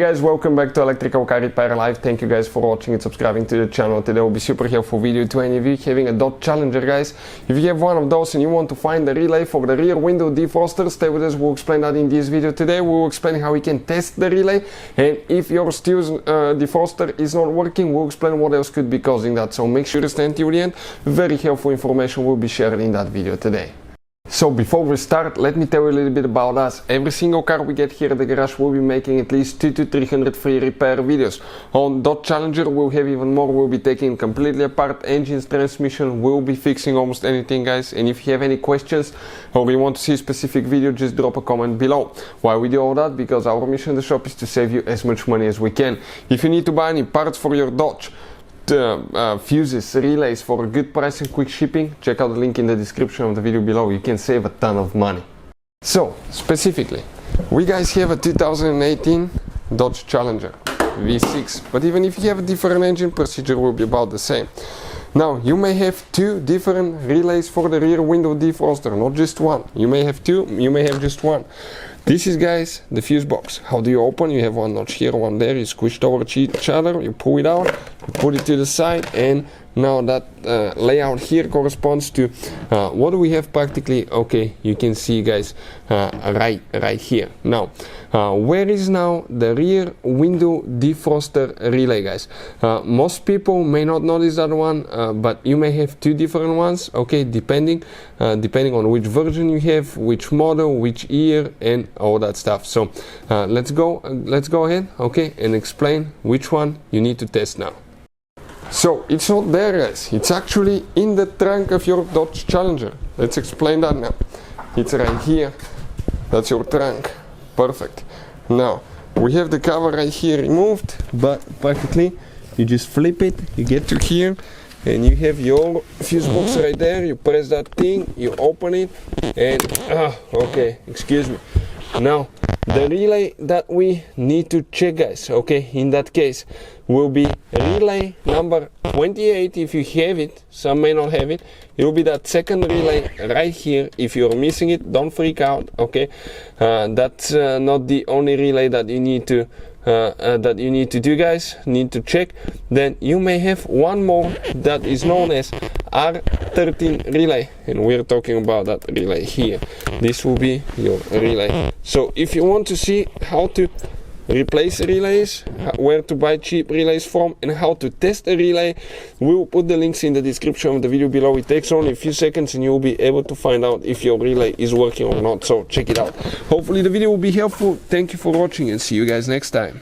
Hey guys, welcome back to Electrical Car Repair Live. Thank you guys for watching and subscribing to the channel. Today will be super helpful video to any of you having a Dodge Challenger, guys. If you have one of those and you want to find the relay for the rear window defroster, stay with us. We'll explain that in this video. Today we'll explain how we can test the relay, and if your steel defroster is not working, we'll explain what else could be causing that. So make sure to stay until the end. Very helpful information will be shared in that video today. So before we start, let me tell you a little bit about us. Every single car we get here at the garage will be making at least 200 to 300 free repair videos. On Dodge Challenger we'll have even more. We'll be taking completely apart engines, transmission, we'll be fixing almost anything, guys. And if you have any questions or you want to see a specific video, just drop a comment below. Why we do all that? Because our mission in the shop is to save you as much money as we can. If you need to buy any parts for your Dodge, fuses, relays for a good price and quick shipping, check out the link in the description of the video below. You can save a ton of money. So specifically, we guys have a 2018 Dodge Challenger V6, but even if you have a different engine, procedure will be about the same. Now you may have two different relays for the rear window defroster, not just one. You may have two, you may have just one. This is, guys, the fuse box. How do you open? You have one notch here, one there. You squish it over each other, you pull it out, you put it to the side, and now that layout here corresponds to what do we have practically. Okay, you can see, guys, right here. Now where is now the rear window defroster relay, guys? Most people may not notice that one, but you may have two different ones, okay, depending on which version you have, which model, which year, and all that stuff. So let's go ahead, okay, and explain which one you need to test now. So it's not there, guys, it's actually in the trunk of your Dodge Challenger. Let's explain that now. It's right here, that's your trunk, perfect. Now we have the cover right here removed, but practically you just flip it, you get to here, and you have your fuse box right there. You press that thing, you open it, and okay, excuse me. Now the relay that we need to check, guys, okay, in that case will be relay number 28 if you have it. Some may not have it. It will be that second relay right here. If you're missing it, don't freak out, okay. That's not the only relay that you need to do, guys. Need to check. Then you may have one more that is known as R13 relay, and we're talking about that relay here. This will be your relay. So if you want to see how to replace relays, where to buy cheap relays from, and how to test a relay, we'll put the links in the description of the video below. It takes only a few seconds and you'll be able to find out if your relay is working or not, so check it out. Hopefully the video will be helpful. Thank you for watching and see you guys next time.